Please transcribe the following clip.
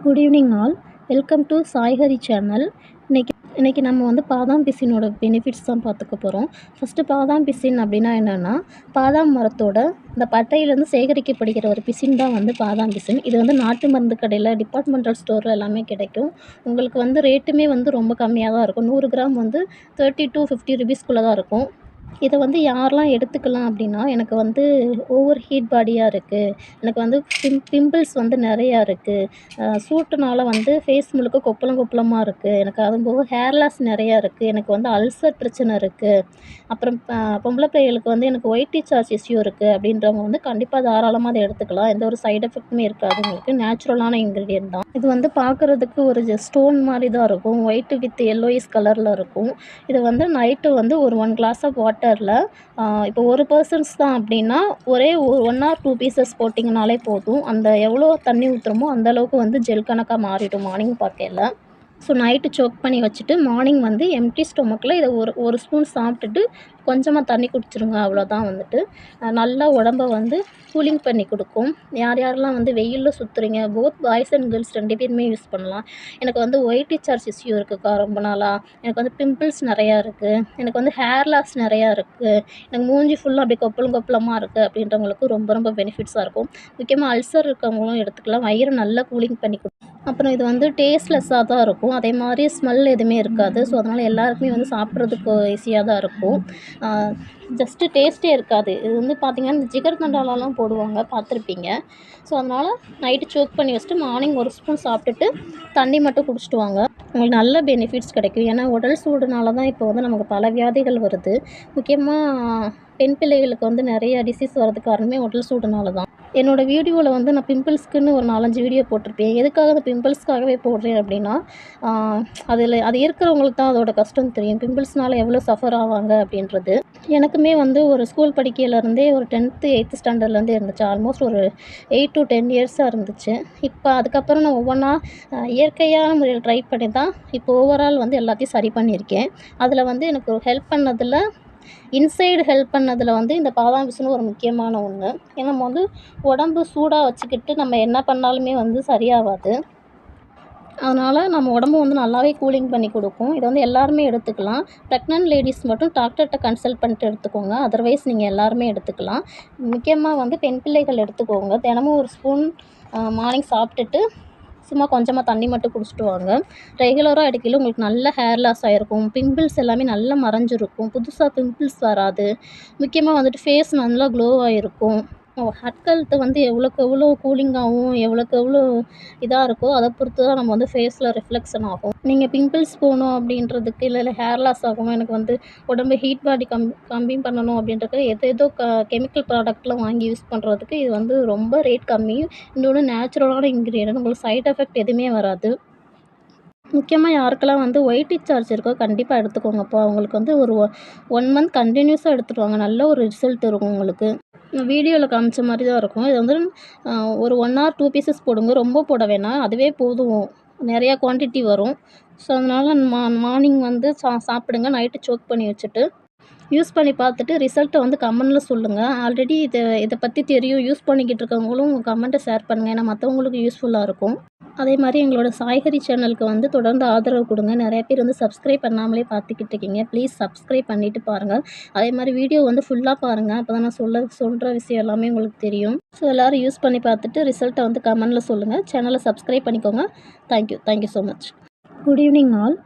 Good evening all. Welcome to Saihari channel. இன்னைக்கு நம்ம வந்து பாதாம் பிசினோட பெனிஃபிட்ஸ் தான் பார்த்துக்க போகிறோம். ஃபஸ்ட்டு பாதாம் பிசின் அப்படின்னா என்னென்னா, பாதாம் மரத்தோட இந்த பட்டையிலேருந்து சேகரிக்கப்படுகிற ஒரு பிசின் தான் வந்து பாதாம் பிசின். இது வந்து நாட்டு மருந்து கடையில், டிபார்ட்மெண்டல் ஸ்டோரில் எல்லாமே கிடைக்கும். உங்களுக்கு வந்து ரேட்டுமே வந்து ரொம்ப கம்மியாக தான் இருக்கும். 100 கிராம் வந்து 30 to 50 ருபீஸ்க்குள்ளே தான் இருக்கும். இதை வந்து யாரெல்லாம் எடுத்துக்கலாம் அப்படின்னா, எனக்கு வந்து ஓவர் ஹீட் பாடியாக இருக்குது, எனக்கு வந்து பிம்பிள்ஸ் வந்து நிறையா இருக்குது, சூட்டுனால வந்து ஃபேஸ் முழுக்க கொப்பளம் கொப்பளமாக இருக்குது, எனக்கு அதுபோக ஹேர் லாஸ் நிறையா இருக்குது, எனக்கு வந்து அல்சர் பிரச்சனை இருக்குது, அப்புறம் பொம்பளை பிள்ளைகளுக்கு வந்து எனக்கு ஒயிட் டிசார்ஜ் இஷ்யூ இருக்குது அப்படின்றவங்க வந்து கண்டிப்பாக தாராளமாக அதை எடுத்துக்கலாம். எந்த ஒரு சைடு எஃபெக்ட்டுமே இருக்காது. உங்களுக்கு நேச்சுரலான இன்க்ரீடியன்ட் தான். இது வந்து பார்க்குறதுக்கு ஒரு ஸ்டோன் மாதிரி தான் இருக்கும். ஒயிட் வித் எல்லோயிஷ் கலரில் இருக்கும். இதை வந்து நைட்டு வந்து ஒரு 1 கிளாஸ் ஆஃப் வாட்டரில் இப்போ ஒரு பர்சன்ஸ் தான் அப்படின்னா ஒரே 1 or 2 பீசஸ் போட்டிங்கனாலே போதும். அந்த எவ்வளோ தண்ணி ஊற்றுறமோ அந்தளவுக்கு வந்து ஜெல் கணக்காக மாறிடும் மார்னிங் பார்க்கையில். ஸோ நைட்டு சோக் பண்ணி வச்சுட்டு மார்னிங் வந்து எம்டி ஸ்டொமக்கில் இதை ஒரு ஸ்பூன் சாப்பிட்டுட்டு கொஞ்சமாக தண்ணி குடிச்சிருங்க. அவ்வளோதான். வந்துட்டு நல்லா உடம்ப வந்து கூலிங் பண்ணி கொடுக்கும். யாரெல்லாம் வந்து வெயிலில் சுற்றுறீங்க, போத் பாய்ஸ் அண்ட் கேர்ள்ஸ் 2 பேருமே யூஸ் பண்ணலாம். எனக்கு வந்து ஒயிட் டிசார்ஜ் இஷ்யூ இருக்குக்கா ரொம்ப நாளாக, எனக்கு வந்து பிம்பிள்ஸ் நிறையா இருக்குது, எனக்கு வந்து ஹேர் லாஸ் நிறையா இருக்குது, எனக்கு மூஞ்சி ஃபுல்லாக அப்படி கொப்பளமாக இருக்குது அப்படின்றவங்களுக்கு ரொம்ப ரொம்ப பெனிஃபிட்ஸாக இருக்கும். முக்கியமாக அல்சர் இருக்கவங்களும் எடுத்துக்கலாம். வயிறு நல்லா கூலிங் பண்ணி கொடுக்கும். அப்புறம் இது வந்து டேஸ்ட்லெஸ்ஸாக தான் இருக்கும். அதே மாதிரி ஸ்மெல் எதுவுமே இருக்காது. ஸோ அதனால் எல்லாருக்குமே வந்து சாப்பிட்றதுக்கு ஈஸியாக தான் இருக்கும். ஜஸ்ட்டு டேஸ்ட்டே இருக்காது. இது வந்து பார்த்திங்கன்னா இந்த ஜிகர் தண்டாலெலாம் போடுவாங்க, பார்த்துருப்பீங்க. ஸோ அதனால் நைட்டு சோக் பண்ணி வச்சுட்டு மார்னிங் ஒரு ஸ்பூன் சாப்பிட்டுட்டு தண்ணி மட்டும் குடிச்சிட்டு வாங்க. உங்களுக்கு நல்ல பெனிஃபிட்ஸ் கிடைக்கும். ஏன்னா உடல் சூடுனால தான் இப்போ வந்து நமக்கு பல வியாதிகள் வருது. முக்கியமாக பெண் பிள்ளைகளுக்கு வந்து நிறைய டிசீஸ் வர்றதுக்கு காரணமே உடல் சூடுனால தான். என்னோடய வீடியோவில் வந்து நான் பிம்பிள்ஸ்க்குன்னு ஒரு 4-5 வீடியோ போட்டிருப்பேன். எதுக்காக அந்த பிம்பிள்ஸ்க்காகவே போடுறேன் அப்படின்னா, அது இருக்கிறவங்களுக்கு தான் அதோட கஷ்டம் தெரியும். பிம்பிள்ஸ்னால எவ்வளோ சஃபர் ஆவாங்க அப்படின்றது. எனக்குமே வந்து ஒரு ஸ்கூல் படிக்கையிலேருந்தே ஒரு 10th 8th ஸ்டாண்டர்ட்லேருந்தே இருந்துச்சு. ஆல்மோஸ்ட் ஒரு 8 to 10 இயர்ஸாக இருந்துச்சு. இப்போ அதுக்கப்புறம் நான் ஒவ்வொன்றா இயற்கையான முறையில் ட்ரை பண்ணி தான் இப்போ ஓவரால் வந்து எல்லாத்தையும் சரி பண்ணியிருக்கேன். அதில் வந்து எனக்கு ஹெல்ப் பண்ணதில் ஹெல்ப் பண்ணதில் வந்து இந்த பாதாம் பிசின் ஒரு முக்கியமான ஒன்று. ஏன்னா நம்ம வந்து உடம்பு சூடாக வச்சுக்கிட்டு நம்ம என்ன பண்ணாலுமே வந்து சரியாகாது. அதனால் நம்ம உடம்பு வந்து நல்லாவே கூலிங் பண்ணி கொடுக்கும். இதை வந்து எல்லாருமே எடுத்துக்கலாம். ப்ரெக்னென்ட் லேடிஸ் மட்டும் டாக்டர்கிட்ட கன்சல்ட் பண்ணிட்டு எடுத்துக்கோங்க. அதர்வைஸ் நீங்கள் எல்லாருமே எடுத்துக்கலாம். முக்கியமாக வந்து பெண் பிள்ளைகள் எடுத்துக்கோங்க. தினமும் ஒரு ஸ்பூன் மார்னிங் சாப்பிட்டுட்டு சும்மா கொஞ்சமாக தண்ணி மட்டும் குடிச்சிட்டு வாங்க. ரெகுலராக எடுக்கையில் உங்களுக்கு நல்ல ஹேர் லாஸ் ஆகிருக்கும். பிம்பிள்ஸ் எல்லாமே நல்லா மறைஞ்சிருக்கும். புதுசாக பிம்பிள்ஸ் வராது. முக்கியமாக வந்துட்டு ஃபேஸ் நல்லா க்ளோவாக இருக்கும். ஹட் ஹெல்த் வந்து எவ்வளோக்கு எவ்வளோ கூலிங்காகவும் எவ்வளோக்கு எவ்வளோ இதாக இருக்கோ அதை பொறுத்து தான் நம்ம வந்து ஃபேஸில் ரிஃப்ளெக்ஷன் ஆகும். நீங்கள் பிம்பிள்ஸ் போகணும் அப்படின்றதுக்கு இல்லை ஹேர் லாஸ் ஆகணும், எனக்கு வந்து உடம்பு ஹீட் பாடி கம்மி பண்ணணும் அப்படின்றதுக்கு ஏதோ கெமிக்கல் ப்ராடக்ட்லாம் வாங்கி யூஸ் பண்ணுறதுக்கு இது வந்து ரொம்ப ரேட் கம்மி. இன்னொன்று நேச்சுரலான இன்க்ரீடியன்ட். உங்களுக்கு சைட் எஃபெக்ட் எதுவுமே வராது. முக்கியமாக யாருக்கெல்லாம் வந்து ஒயிட் டிசார்ஜ் இருக்கோ கண்டிப்பாக எடுத்துக்கோங்கப்பா. அவங்களுக்கு வந்து ஒரு 1 மந்த் கண்டினியூஸாக எடுத்துகிட்டு வாங்க. நல்ல ஒரு ரிசல்ட் இருக்கும் உங்களுக்கு. வீடியோவில் காமிச்ச மாதிரி தான் இருக்கும். இது வந்து ஒரு 1 or 2 பீசஸ் போடுங்க. ரொம்ப போட வேணாம். அதுவே போதும். நிறையா குவான்டிட்டி வரும். ஸோ அதனால் மார்னிங் வந்து சாப்பிடுங்க. நைட்டு சோக் பண்ணி வச்சுட்டு யூஸ் பண்ணி பார்த்துட்டு ரிசல்ட்டை வந்து கமெண்டில் சொல்லுங்கள். ஆல்ரெடி இதை பற்றி தெரியும், யூஸ் பண்ணிக்கிட்டு இருக்கவங்களும் உங்கள் கமெண்ட்டை ஷேர் பண்ணுங்கள். ஏன்னா மற்றவங்களுக்கு யூஸ்ஃபுல்லாக இருக்கும். அதே மாதிரி எங்களோட சாய்ஹரி சேனலுக்கு வந்து தொடர்ந்து ஆதரவு கொடுங்க. நிறைய பேர் வந்து சப்ஸ்கிரைப் பண்ணாமலே பார்த்துக்கிட்டு இருக்கீங்க. ப்ளீஸ் சப்ஸ்கிரைப் பண்ணிவிட்டு பாருங்கள். அதே மாதிரி வீடியோ வந்து ஃபுல்லாக பாருங்கள். அப்போ தான் நான் சொல்கிற விஷயம் எல்லாமே உங்களுக்கு தெரியும். ஸோ எல்லோரும் யூஸ் பண்ணி பார்த்துட்டு ரிசல்ட்டை வந்து கமெண்டில் சொல்லுங்கள். சேனலை சப்ஸ்கிரைப் பண்ணிக்கோங்க. Thank you so much. Good evening all.